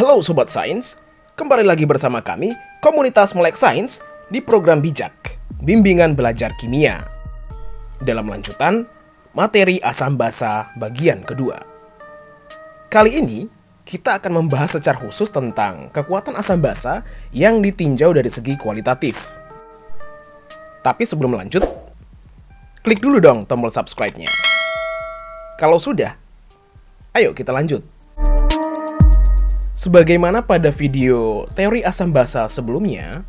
Halo Sobat Sains, kembali lagi bersama kami, Komunitas Melek Sains, di program Bijak, Bimbingan Belajar Kimia. Dalam lanjutan, materi asam basa bagian kedua. Kali ini, kita akan membahas secara khusus tentang kekuatan asam basa yang ditinjau dari segi kualitatif. Tapi sebelum lanjut, klik dulu dong tombol subscribe-nya. Kalau sudah, ayo kita lanjut. Sebagaimana pada video teori asam basa sebelumnya,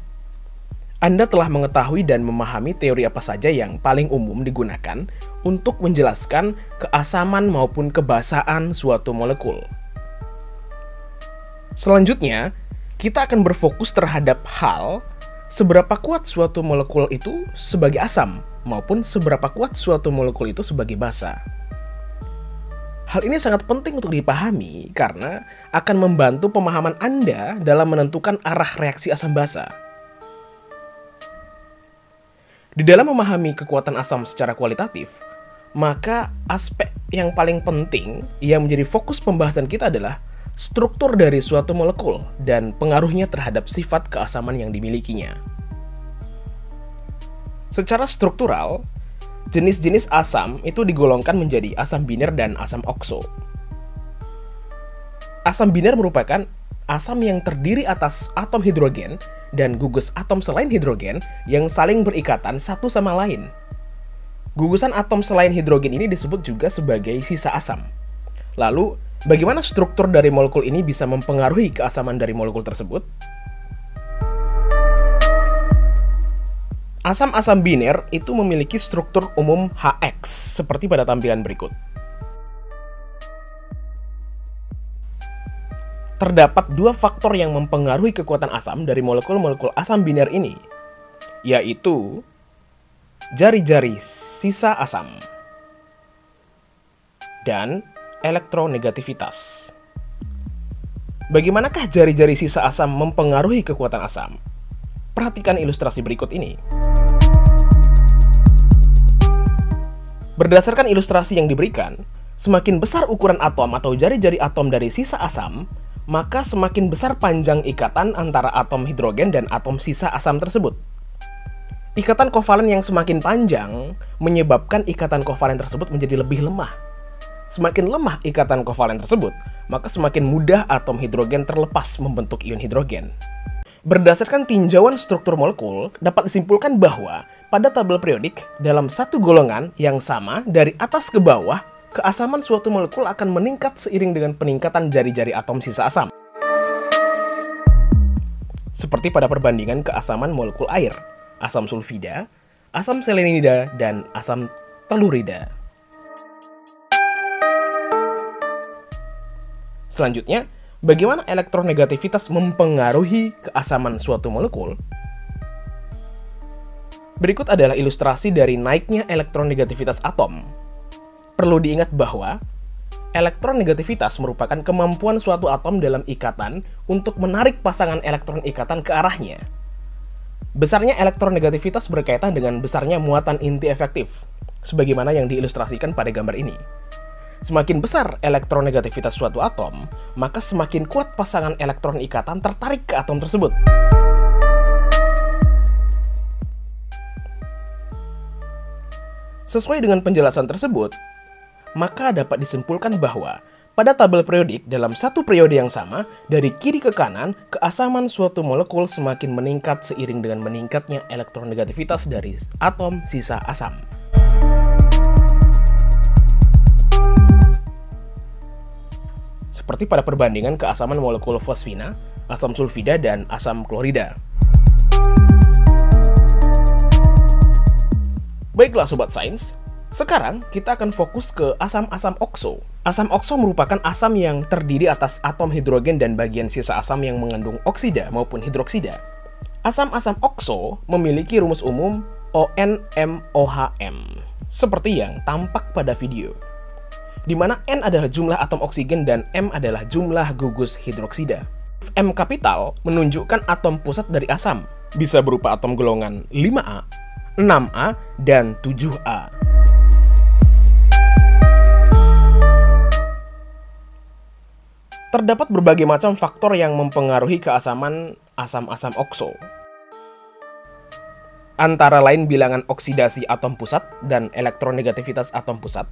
Anda telah mengetahui dan memahami teori apa saja yang paling umum digunakan untuk menjelaskan keasaman maupun kebasaan suatu molekul. Selanjutnya, kita akan berfokus terhadap hal seberapa kuat suatu molekul itu sebagai asam maupun seberapa kuat suatu molekul itu sebagai basa. Hal ini sangat penting untuk dipahami karena akan membantu pemahaman Anda dalam menentukan arah reaksi asam basa. Di dalam memahami kekuatan asam secara kualitatif, maka aspek yang paling penting yang menjadi fokus pembahasan kita adalah struktur dari suatu molekul dan pengaruhnya terhadap sifat keasaman yang dimilikinya. Secara struktural, jenis-jenis asam itu digolongkan menjadi asam biner dan asam okso. Asam biner merupakan asam yang terdiri atas atom hidrogen dan gugus atom selain hidrogen yang saling berikatan satu sama lain. Gugusan atom selain hidrogen ini disebut juga sebagai sisa asam. Lalu, bagaimana struktur dari molekul ini bisa mempengaruhi keasaman dari molekul tersebut? Asam-asam biner itu memiliki struktur umum HX, seperti pada tampilan berikut. Terdapat dua faktor yang mempengaruhi kekuatan asam dari molekul-molekul asam biner ini, yaitu jari-jari sisa asam dan elektronegativitas. Bagaimanakah jari-jari sisa asam mempengaruhi kekuatan asam? Perhatikan ilustrasi berikut ini. Berdasarkan ilustrasi yang diberikan, semakin besar ukuran atom atau jari-jari atom dari sisa asam, maka semakin besar panjang ikatan antara atom hidrogen dan atom sisa asam tersebut. Ikatan kovalen yang semakin panjang menyebabkan ikatan kovalen tersebut menjadi lebih lemah. Semakin lemah ikatan kovalen tersebut, maka semakin mudah atom hidrogen terlepas membentuk ion hidrogen. Berdasarkan tinjauan struktur molekul, dapat disimpulkan bahwa pada tabel periodik dalam satu golongan yang sama dari atas ke bawah, keasaman suatu molekul akan meningkat seiring dengan peningkatan jari-jari atom sisa asam. Seperti pada perbandingan keasaman molekul air, asam sulfida, asam selenida, dan asam telurida. Selanjutnya, bagaimana elektronegativitas mempengaruhi keasaman suatu molekul? Berikut adalah ilustrasi dari naiknya elektronegativitas atom. Perlu diingat bahwa elektronegativitas merupakan kemampuan suatu atom dalam ikatan untuk menarik pasangan elektron ikatan ke arahnya. Besarnya elektronegativitas berkaitan dengan besarnya muatan inti efektif, sebagaimana yang diilustrasikan pada gambar ini. Semakin besar elektronegativitas suatu atom, maka semakin kuat pasangan elektron ikatan tertarik ke atom tersebut. Sesuai dengan penjelasan tersebut, maka dapat disimpulkan bahwa pada tabel periodik dalam satu periode yang sama, dari kiri ke kanan, keasaman suatu molekul semakin meningkat seiring dengan meningkatnya elektronegativitas dari atom sisa asam. Seperti pada perbandingan keasaman molekul fosfina, asam sulfida, dan asam klorida. Baiklah Sobat Sains, sekarang kita akan fokus ke asam-asam okso. Asam okso merupakan asam yang terdiri atas atom hidrogen dan bagian sisa asam yang mengandung oksida maupun hidroksida. Asam-asam okso memiliki rumus umum ONMOHM, seperti yang tampak pada video, di mana N adalah jumlah atom oksigen dan M adalah jumlah gugus hidroksida. M kapital menunjukkan atom pusat dari asam, bisa berupa atom golongan 5A, 6A, dan 7A. Terdapat berbagai macam faktor yang mempengaruhi keasaman asam-asam okso. Antara lain bilangan oksidasi atom pusat dan elektronegativitas atom pusat.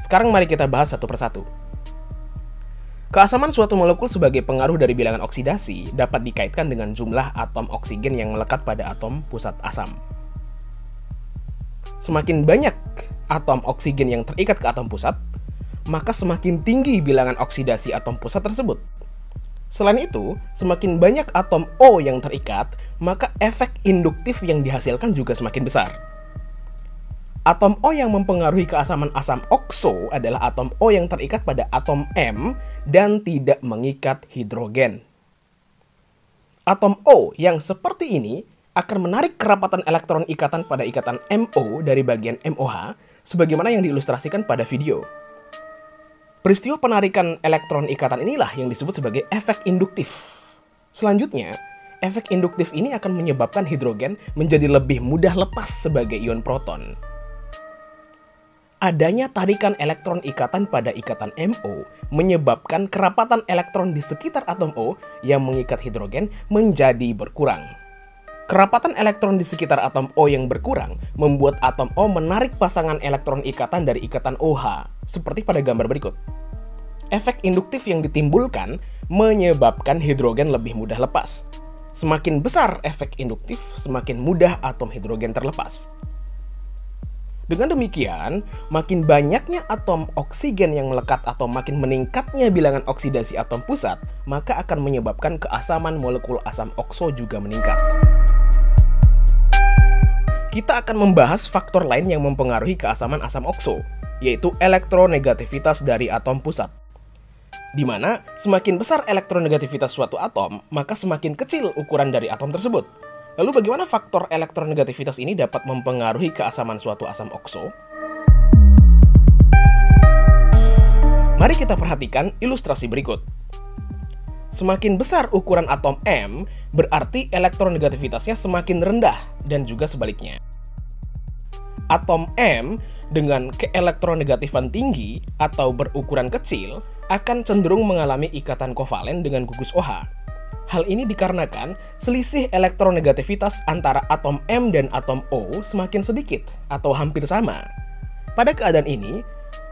Sekarang mari kita bahas satu persatu. Keasaman suatu molekul sebagai pengaruh dari bilangan oksidasi dapat dikaitkan dengan jumlah atom oksigen yang melekat pada atom pusat asam. Semakin banyak atom oksigen yang terikat ke atom pusat, maka semakin tinggi bilangan oksidasi atom pusat tersebut. Selain itu, semakin banyak atom O yang terikat, maka efek induktif yang dihasilkan juga semakin besar. Atom O yang mempengaruhi keasaman asam okso adalah atom O yang terikat pada atom M dan tidak mengikat hidrogen. Atom O yang seperti ini akan menarik kerapatan elektron ikatan pada ikatan MO dari bagian MOH, sebagaimana yang diilustrasikan pada video. Peristiwa penarikan elektron ikatan inilah yang disebut sebagai efek induktif. Selanjutnya, efek induktif ini akan menyebabkan hidrogen menjadi lebih mudah lepas sebagai ion proton. Adanya tarikan elektron ikatan pada ikatan MO menyebabkan kerapatan elektron di sekitar atom O yang mengikat hidrogen menjadi berkurang. Kerapatan elektron di sekitar atom O yang berkurang membuat atom O menarik pasangan elektron ikatan dari ikatan OH, seperti pada gambar berikut. Efek induktif yang ditimbulkan menyebabkan hidrogen lebih mudah lepas. Semakin besar efek induktif, semakin mudah atom hidrogen terlepas. Dengan demikian, makin banyaknya atom oksigen yang melekat atau makin meningkatnya bilangan oksidasi atom pusat, maka akan menyebabkan keasaman molekul asam okso juga meningkat. Kita akan membahas faktor lain yang mempengaruhi keasaman asam okso, yaitu elektronegativitas dari atom pusat. Di mana semakin besar elektronegativitas suatu atom, maka semakin kecil ukuran dari atom tersebut. Lalu bagaimana faktor elektronegativitas ini dapat mempengaruhi keasaman suatu asam okso? Mari kita perhatikan ilustrasi berikut. Semakin besar ukuran atom M, berarti elektronegativitasnya semakin rendah, dan juga sebaliknya. Atom M dengan keelektronegatifan tinggi atau berukuran kecil akan cenderung mengalami ikatan kovalen dengan gugus OH. Hal ini dikarenakan selisih elektronegativitas antara atom M dan atom O semakin sedikit atau hampir sama. Pada keadaan ini,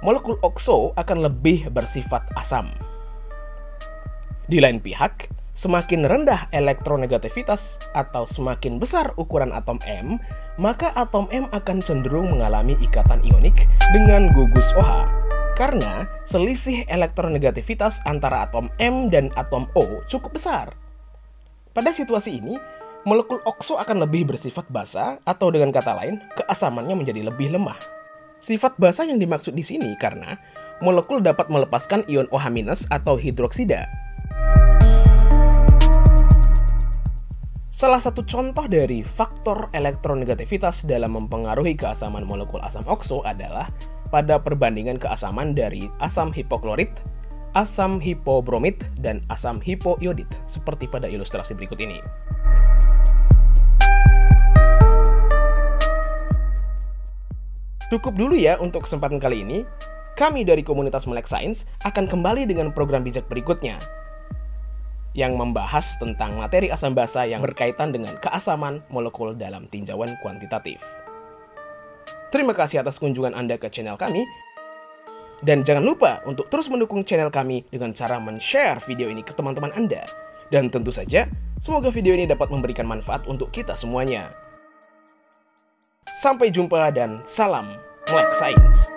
molekul okso akan lebih bersifat asam. Di lain pihak, semakin rendah elektronegativitas atau semakin besar ukuran atom M, maka atom M akan cenderung mengalami ikatan ionik dengan gugus OH. Karena selisih elektronegativitas antara atom M dan atom O cukup besar. Pada situasi ini, molekul okso akan lebih bersifat basa atau dengan kata lain, keasamannya menjadi lebih lemah. Sifat basa yang dimaksud di sini karena molekul dapat melepaskan ion OH- atau hidroksida. Salah satu contoh dari faktor elektronegativitas dalam mempengaruhi keasaman molekul asam okso adalah pada perbandingan keasaman dari asam hipoklorit, asam hipobromit, dan asam hipoiodit, seperti pada ilustrasi berikut ini. Cukup dulu ya untuk kesempatan kali ini. Kami dari komunitas Melek Sains akan kembali dengan program bijak berikutnya, yang membahas tentang materi asam basa yang berkaitan dengan keasaman molekul dalam tinjauan kuantitatif. Terima kasih atas kunjungan Anda ke channel kami, dan jangan lupa untuk terus mendukung channel kami dengan cara men-share video ini ke teman-teman Anda. Dan tentu saja, semoga video ini dapat memberikan manfaat untuk kita semuanya. Sampai jumpa dan salam Melek Sains.